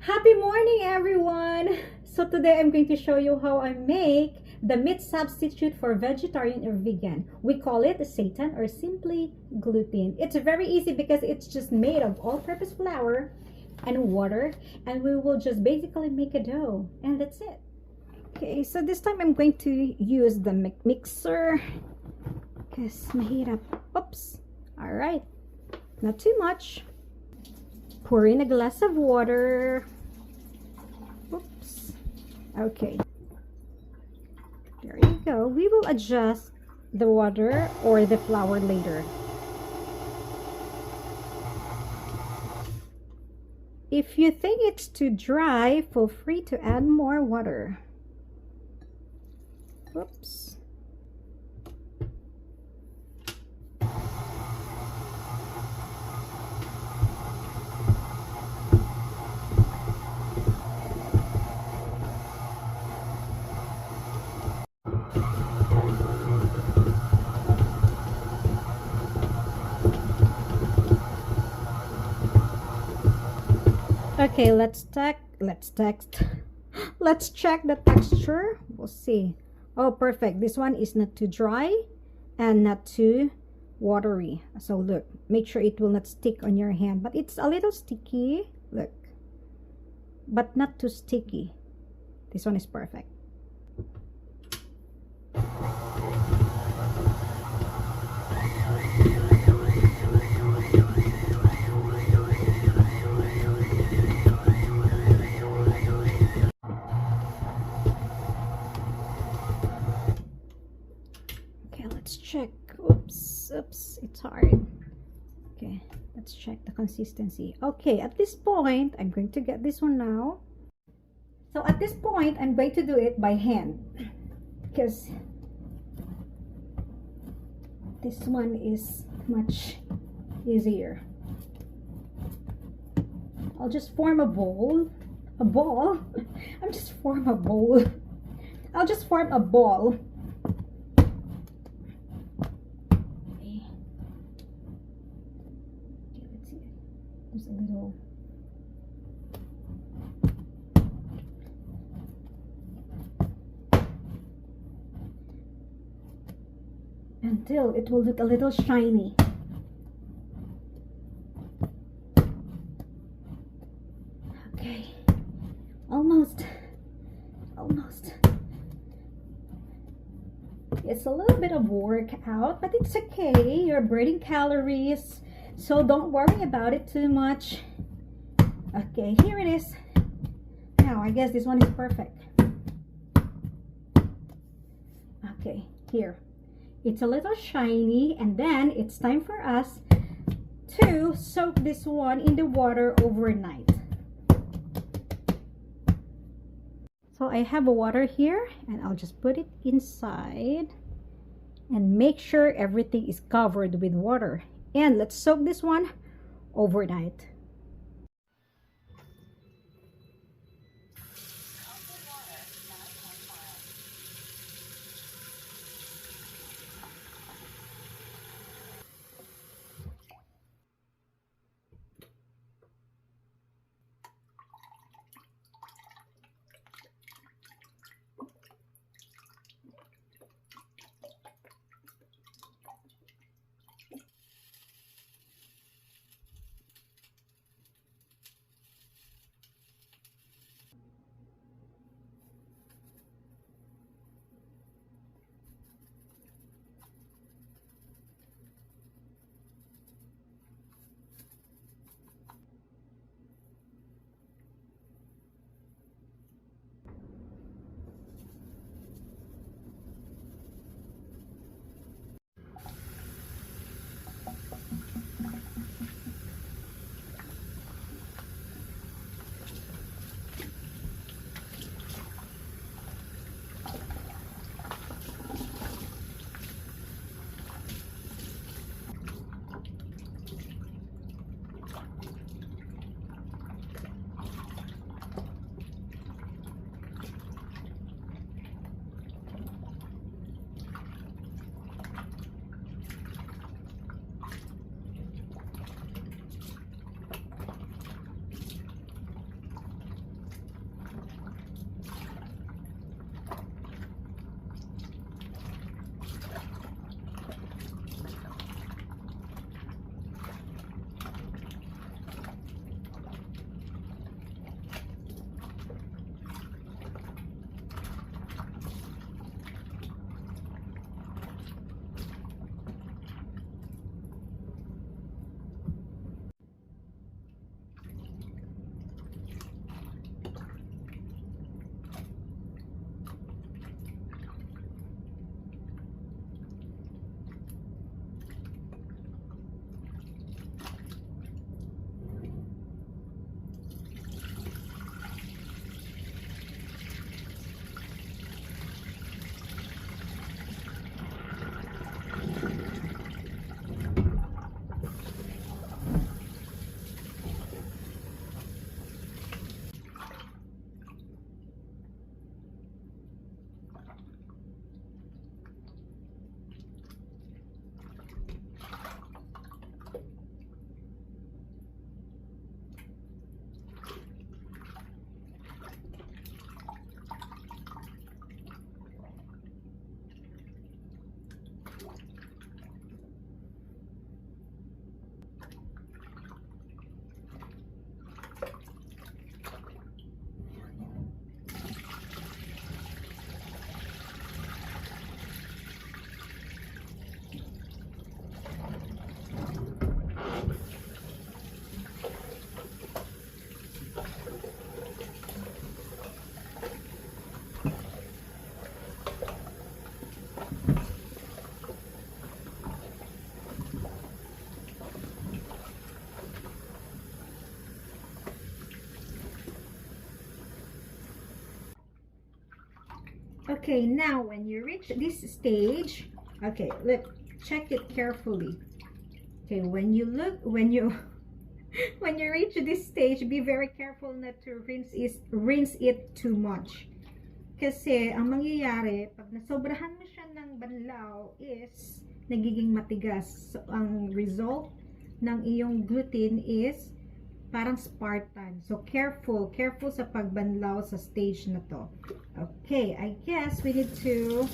Happy morning, everyone! So today I'm going to show you how I make the meat substitute for vegetarian or vegan. We call it seitan or simply gluten. It's very easy because it's just made of all-purpose flour and water, and we will just basically make a dough, and that's it. Okay, so this time I'm going to use the mixer because mahirap. Oops. All right, not too much. Pour in a glass of water. Oops. Okay. There you go. We will adjust the water or the flour later. If you think it's too dry, feel free to add more water. Oops. Okay, let's check the texture. We'll see. Oh, perfect. This one is not too dry and not too watery. So look, make sure it will not stick on your hand, but it's a little sticky. Look, but not too sticky. This one is perfect. Check. Oops, it's hard. Okay, let's check the consistency. Okay, at this point I'm going to get this one now. So at this point I'm going to do it by hand because this one is much easier. I'll just form a ball. I'll just form a ball. Let's see. There's a little. Until it will look a little shiny. Okay. Almost. It's a little bit of workout, but it's okay. You're burning calories, so don't worry about it too much. Okay, here it is. Now, I guess this one is perfect. Okay, here. It's a little shiny, and then it's time for us to soak this one in the water overnight. So I have a water here, and I'll just put it inside and make sure everything is covered with water. And let's soak this one overnight. Okay, now when you reach this stage, okay, let's check it carefully. Okay, when you when you reach this stage, be very careful not to rinse it too much. Kasi ang mangyayari, pag nasobrahan mo siya ng banlaw is nagiging matigas. So, ang result ng iyong gluten is parang Spartan. So, careful sa pagbanlaw sa stage na to. Okay, I guess we need to,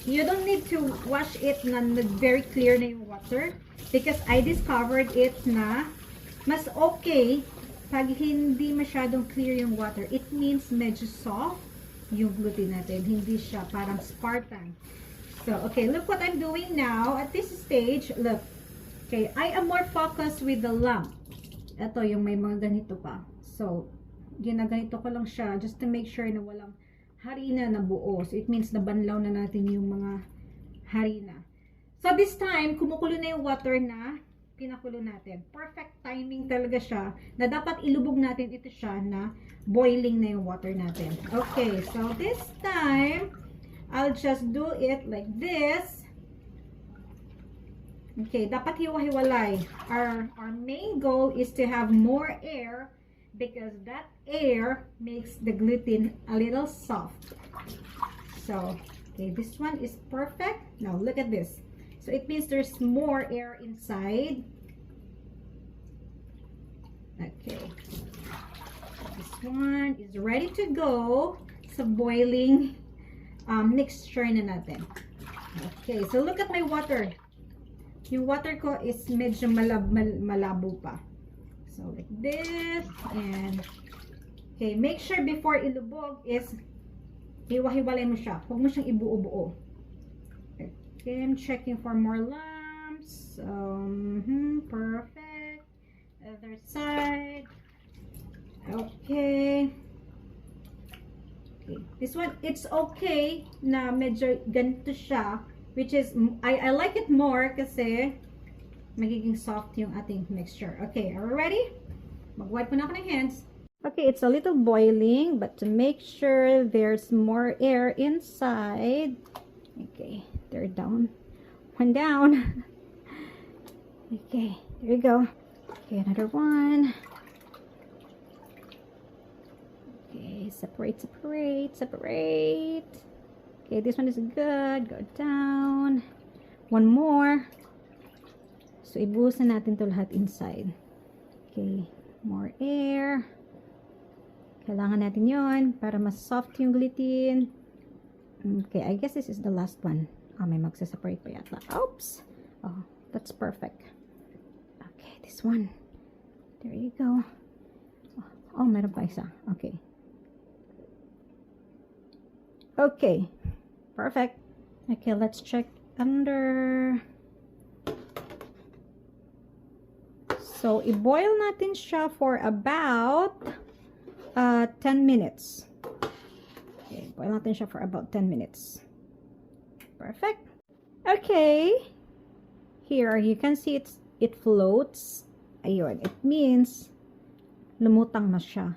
you don't need to wash it na very clear na yung water because I discovered it na mas okay pag hindi masyadong clear yung water. It means medyo soft yung gluten natin. Hindi siya parang Spartan. So, okay, look what I'm doing now. At this stage, look. Okay, I am more focused with the lump. Ito, yung may mga ganito pa. So, ginaganito ko lang siya just to make sure na walang harina na buo. So, it means nabanlaw na natin yung mga harina. So, this time, kumukulo na yung water na pinakulo natin. Perfect timing talaga siya na dapat ilubog natin ito siya na boiling na yung water natin. Okay, so this time, I'll just do it like this. Okay, dapat hiwa-hiwalay. Our main goal is to have more air because that air makes the gluten a little soft. So, okay, this one is perfect. Now, look at this. So, it means there's more air inside. Okay. This one is ready to go sa boiling mixture na natin. Okay, so look at my water. Yung water ko is medyo malabo pa. So, like this. And, okay, make sure before ilubog is hiwa-hiwalay mo siya. Huwag mo siyang ibuo-buo. Okay, I'm checking for more lumps. Perfect. Other side. Okay. Okay. This one, it's okay na medyo ganito siya. Which is, I like it more kasi magiging soft yung ating mixture. Okay, are we ready? Mag-wipe muna ako ng hands. Okay, it's a little boiling, but to make sure there's more air inside. Okay, they're down. One down. Okay, there you go. Okay, another one. Okay, separate. Okay, this one is good. Go down. One more. So, ibuhusan natin to lahat inside. Okay, more air. Kailangan natin yon para mas soft yung gluten. Okay, I guess this is the last one. Oh, may magsaseparate pa yata. Oops! Oh, that's perfect. Okay, this one. There you go. Oh, meron pa isa. Okay. Okay. Perfect. Okay, let's check under. So, i-boil natin siya for about 10 minutes. Okay, boil natin siya for about 10 minutes. Perfect. Okay. Here, you can see it floats. Ayun, it means lumutang na siya.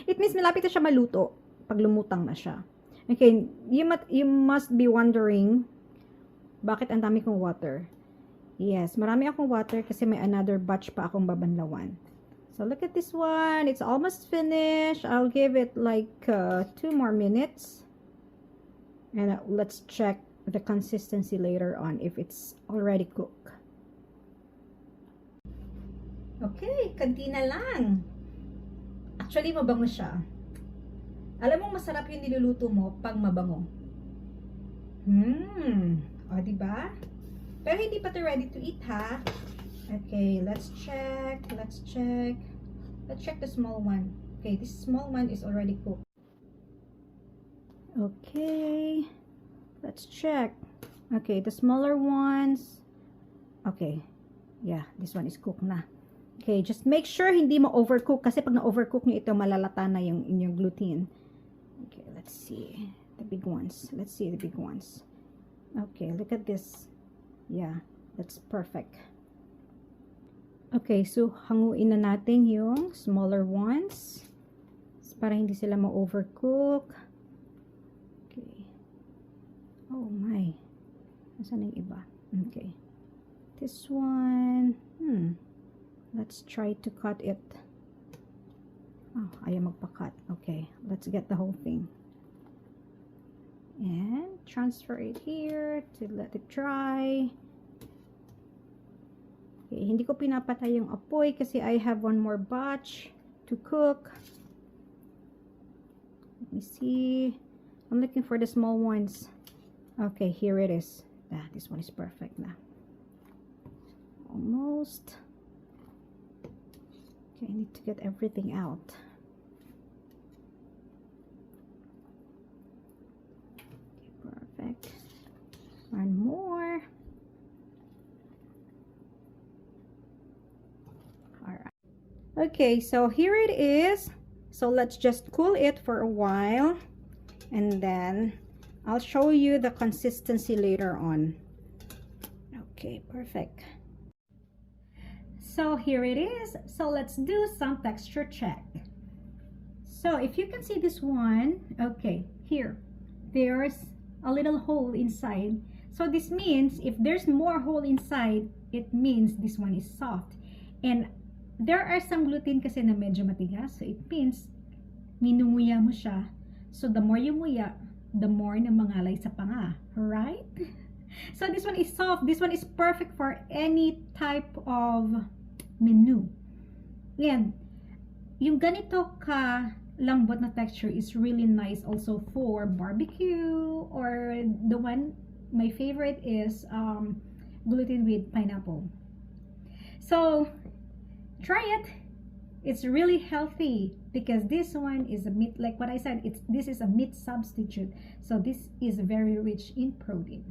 It means malapit na siya maluto pag lumutang na siya. Okay, you must be wondering bakit ang dami kong water. Yes, marami akong water kasi may another batch pa akong babanlawan. So look at this one. It's almost finished. I'll give it like 2 more minutes. And let's check the consistency later on if it's already cooked. Okay, kanti na lang. Actually, mabango siya. Alam mo, masarap yung niluluto mo pag mabango. O, diba? Pero hindi pa to ready to eat, ha? Okay, let's check. Let's check the small one. Okay, this small one is already cooked. Okay. Let's check. Okay, the smaller ones. Okay. Yeah, this one is cooked na. Okay, just make sure hindi mo overcook kasi pag na-overcook nyo ito, malalata na yung inyong gluten. Okay, let's see the big ones. Let's see the big ones. Okay, look at this. Yeah, that's perfect. Okay, so hanguin na natin yung smaller ones. Let's para hindi sila ma-overcook. Okay. Oh my. Nasaan yung iba? Okay. This one. Let's try to cut it. Oh, ayaw magpa-cut. Okay. Let's get the whole thing. And transfer it here to let it dry. Okay. Hindi ko pinapatay yung apoy kasi I have one more batch to cook. Let me see. I'm looking for the small ones. Okay, here it is. This one is perfect now. Almost. Okay, I need to get everything out. Okay, perfect. One more. Alright. Okay, so here it is. So let's just cool it for a while. And then I'll show you the consistency later on. Okay, perfect. So here it is. So let's do some texture check. So if you can see this one, okay, here, there's a little hole inside. So this means if there's more hole inside, it means this one is soft. And there are some gluten kasi na medyo matigas. So it means minunguya mo siya. So the more you nguya, the more na mangalay sa panga, right? So this one is soft. This one is perfect for any type of menu. And yung ganito ka lambot na texture is really nice also for barbecue, or the one, my favorite is gluten with pineapple. So try it. It's really healthy because this one is a meat, like what I said, this is a meat substitute. So this is very rich in protein.